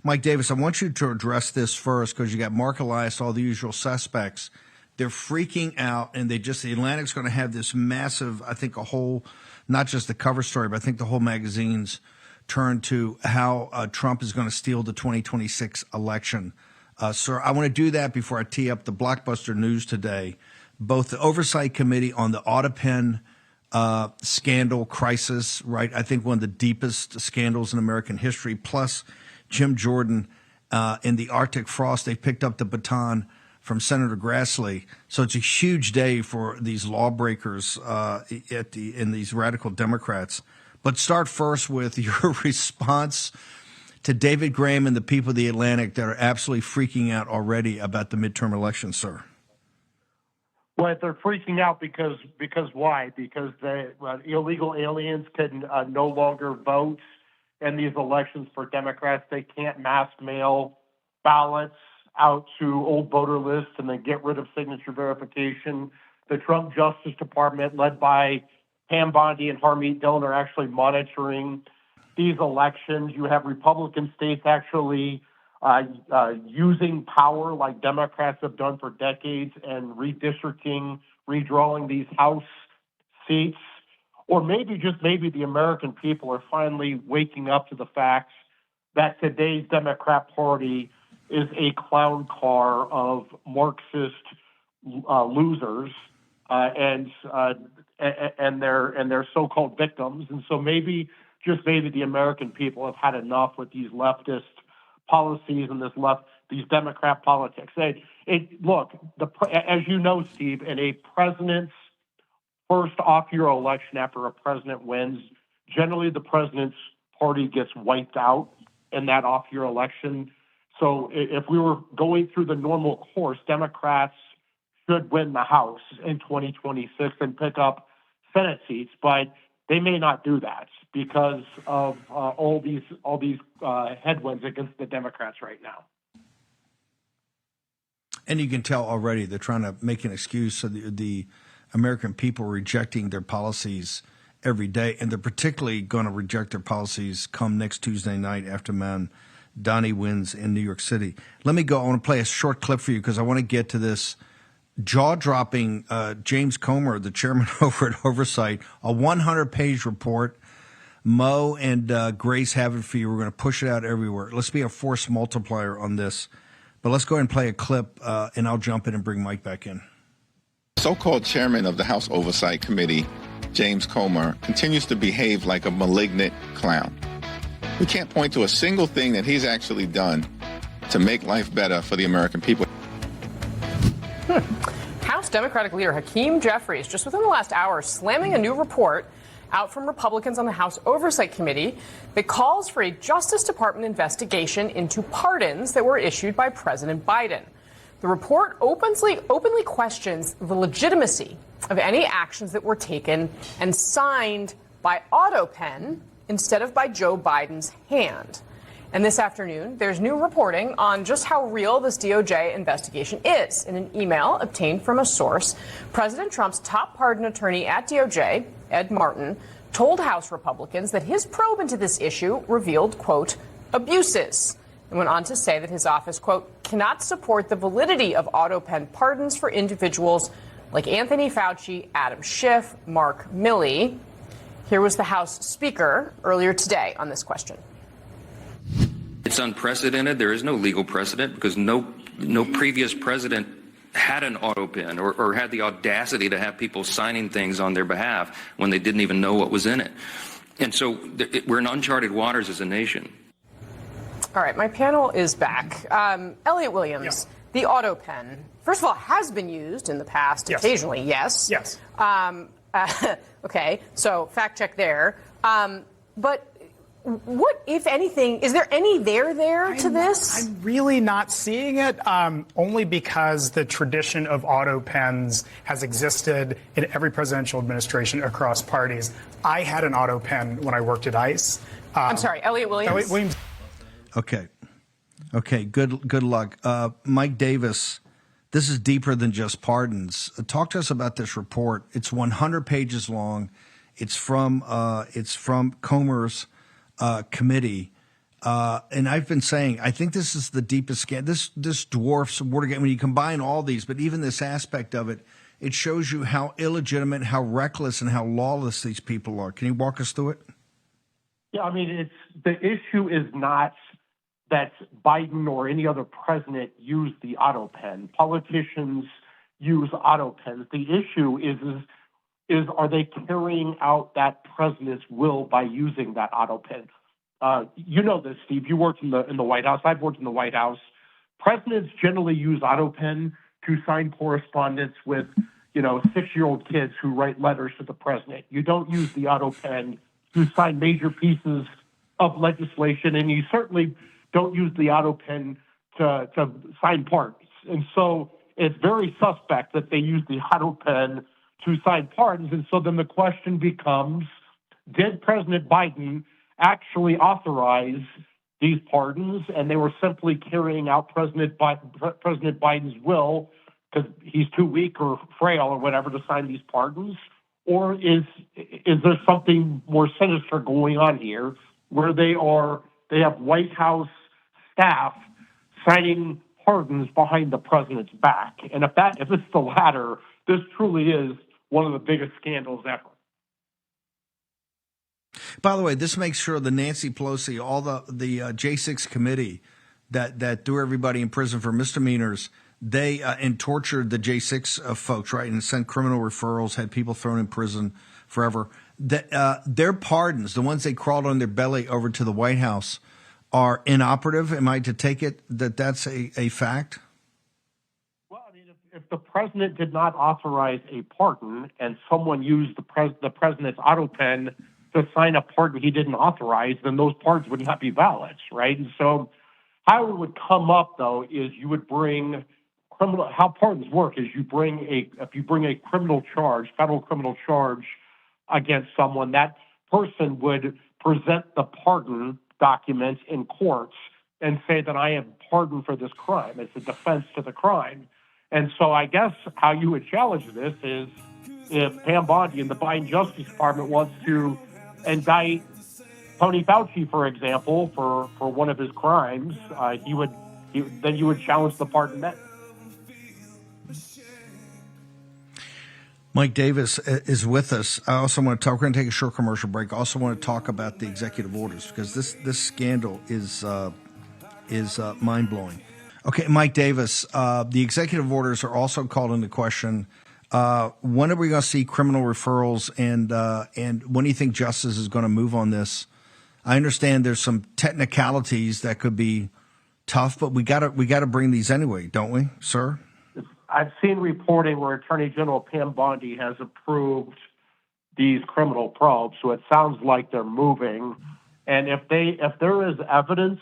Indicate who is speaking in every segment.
Speaker 1: Mike Davis, I want you to address this first because you got Mark Elias, all the usual suspects. They're freaking out, and the Atlantic's going to have this massive, I think, a whole, not just the cover story, but I think the whole magazine's turn to how Trump is going to steal the 2026 election. Sir, I want to do that before I tee up the blockbuster news today. Both the Oversight Committee on the Autopen scandal crisis, right? I think one of the deepest scandals in American history, plus Jim Jordan in the Arctic frost. They picked up the baton from Senator Grassley. So it's a huge day for these lawbreakers in these radical Democrats. But start first with your response to David Graham and the people of the Atlantic that are absolutely freaking out already about the midterm election, sir.
Speaker 2: Well, they're freaking out because why? Because the illegal aliens can no longer vote in these elections for Democrats. They can't mass mail ballots out to old voter lists and then get rid of signature verification. The Trump Justice Department, led by Pam Bondi and Harmeet Dillon, are actually monitoring these elections. You have Republican states actually using power like Democrats have done for decades and redistricting, redrawing these House seats. Or maybe, just maybe, the American people are finally waking up to the fact that today's Democrat Party is a clown car of Marxist losers and their so-called victims. And so maybe, just maybe, the American people have had enough with these leftist policies and these Democrat politics. Look, as you know, Steve, in a president's first off-year election after a president wins, generally the president's party gets wiped out in that off-year election. So if we were going through the normal course, Democrats should win the House in 2026 and pick up Senate seats, but they may not do that because of all these headwinds against the Democrats right now.
Speaker 1: And you can tell already they're trying to make an excuse so the American people are rejecting their policies every day, and they're particularly going to reject their policies come next Tuesday night after Donnie wins in New York City. Let me go. I want to play a short clip for you because I want to get to this jaw-dropping James Comer, the chairman over at Oversight, a 100-page report. Mo and Grace have it for you. We're going to push it out everywhere. Let's be a force multiplier on this. But let's go ahead and play a clip, and I'll jump in and bring Mike back in.
Speaker 3: So-called chairman of the House Oversight Committee, James Comer, continues to behave like a malignant clown. We can't point to a single thing that he's actually done to make life better for the American people.
Speaker 4: House Democratic leader Hakeem Jeffries, just within the last hour, slamming a new report out from Republicans on the House Oversight Committee that calls for a Justice Department investigation into pardons that were issued by President Biden. The report openly questions the legitimacy of any actions that were taken and signed by AutoPen instead of by Joe Biden's hand. And this afternoon, there's new reporting on just how real this DOJ investigation is. In an email obtained from a source, President Trump's top pardon attorney at DOJ, Ed Martin, told House Republicans that his probe into this issue revealed, quote, abuses, and went on to say that his office, quote, cannot support the validity of AutoPen pardons for individuals like Anthony Fauci, Adam Schiff, Mark Milley. Here was the House Speaker earlier today on this question.
Speaker 5: It's unprecedented. There is no legal precedent because no previous president had an AutoPen or had the audacity to have people signing things on their behalf when they didn't even know what was in it. And so we're in uncharted waters as a nation.
Speaker 4: All right, my panel is back. Elliot Williams, the AutoPen, first of all, has been used in the past occasionally, yes?
Speaker 6: Yes.
Speaker 4: Okay, so fact check there. But what, if anything, is there any there to this?
Speaker 6: I'm really not seeing it, only because the tradition of AutoPens has existed in every presidential administration across parties. I had an AutoPen when I worked at ICE.
Speaker 4: I'm sorry, Elliot Williams.
Speaker 1: Okay. Good luck. Mike Davis, this is deeper than just pardons. Talk to us about this report. It's 100 pages long. It's from Comer's committee. And I've been saying, I think this is the deepest scandal. This dwarfs Watergate. When you combine all these, but even this aspect of it, it shows you how illegitimate, how reckless, and how lawless these people are. Can you walk us through it?
Speaker 2: Yeah, I mean, the issue is not that Biden or any other president used the auto pen. Politicians use auto pens. The issue is are they carrying out that president's will by using that auto pen? You know this, Steve. You worked in the White House. I've worked in the White House. Presidents generally use auto pen to sign correspondence with, 6-year-old kids who write letters to the president. You don't use the auto pen to sign major pieces of legislation, and you certainly don't use the auto pen to sign pardons. And so it's very suspect that they use the auto pen to sign pardons. And so then the question becomes, did President Biden actually authorize these pardons, and they were simply carrying out President Biden's will because he's too weak or frail or whatever to sign these pardons? Or is there something more sinister going on here where they have White House staff signing pardons behind the president's back? And if it's the latter, this truly is one of the biggest scandals ever.
Speaker 1: By the way, this makes sure the Nancy Pelosi, all the J6 committee that threw everybody in prison for misdemeanors, they and tortured the J6 folks, right, and sent criminal referrals, had people thrown in prison forever. Their pardons, the ones they crawled on their belly over to the White House, are inoperative. Am I to take it that that's a fact?
Speaker 2: Well, I mean, if the president did not authorize a pardon and someone used the president's auto pen to sign a pardon he didn't authorize, then those pardons would not be valid, right? And so how it would come up, though, is you would bring how pardons work is if you bring a criminal charge, federal criminal charge against someone, that person would present the pardon documents in courts and say that I am pardoned for this crime. It's a defense to the crime. And so I guess how you would challenge this is if Pam Bondi and the Biden Justice Department wants to indict Tony Fauci, for example, for one of his crimes, then you would challenge the pardon then.
Speaker 1: Mike Davis is with us. I also want to talk. We're going to take a short commercial break. I also want to talk about the executive orders because this scandal is mind blowing. Okay, Mike Davis, the executive orders are also called into question. When are we going to see criminal referrals, and when do you think justice is going to move on this? I understand there's some technicalities that could be tough, but we got to bring these anyway, don't we, sir?
Speaker 2: I've seen reporting where Attorney General Pam Bondi has approved these criminal probes, so it sounds like they're moving. And if there is evidence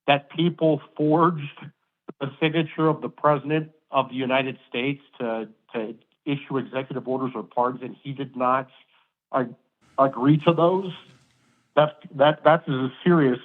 Speaker 2: that people forged the signature of the President of the United States to issue executive orders or pardons, and he did not agree to those, that's as serious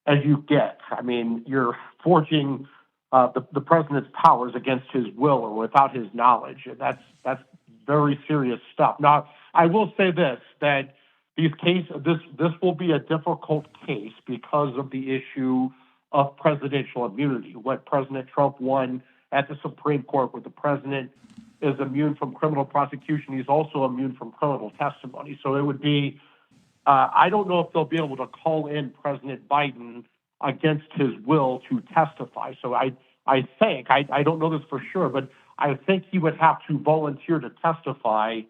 Speaker 2: as you get. I mean, you're forging the president's powers against his will or without his knowledge. That's very serious stuff. Now, I will say this, that this will be a difficult case because of the issue of presidential immunity. What President Trump won at the Supreme Court, where the president is immune from criminal prosecution, he's also immune from criminal testimony. So it would be, I don't know if they'll be able to call in President Biden against his will to testify. So I think, I don't know this for sure, but I think he would have to volunteer to testify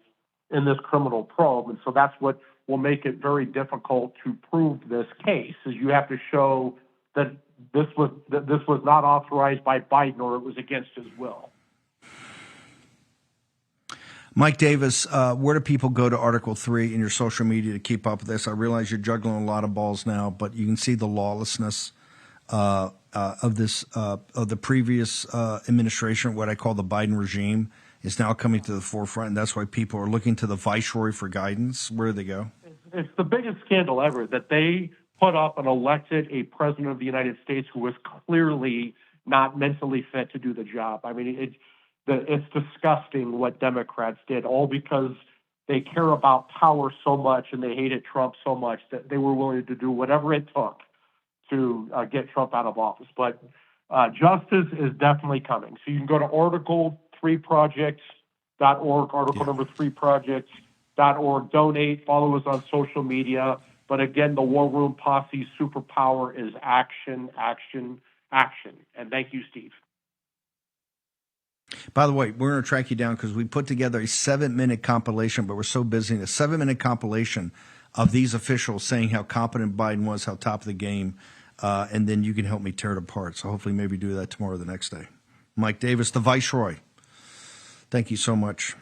Speaker 2: in this criminal probe. And so that's what will make it very difficult to prove this case, is you have to show that this was not authorized by Biden or it was against his will.
Speaker 1: Mike Davis, where do people go to Article 3 in your social media to keep up with this? I realize you're juggling a lot of balls now, but you can see the lawlessness of the previous administration, what I call the Biden regime, is now coming to the forefront, and that's why people are looking to the viceroy for guidance. Where do they go?
Speaker 2: It's the biggest scandal ever that they put up and elected a president of the United States who was clearly not mentally fit to do the job. I mean, it's disgusting what Democrats did, all because they care about power so much and they hated Trump so much that they were willing to do whatever it took to get Trump out of office. But justice is definitely coming. So you can go to article3projects.org, article number 3projects.org, donate, follow us on social media. But again, the War Room Posse's superpower is action, action, action. And thank you, Steve.
Speaker 1: By the way, we're going to track you down because we put together a 7-minute compilation, but we're so busy. A 7-minute compilation of these officials saying how competent Biden was, how top of the game, and then you can help me tear it apart. So hopefully maybe do that tomorrow or the next day. Mike Davis, the Viceroy. Thank you so much.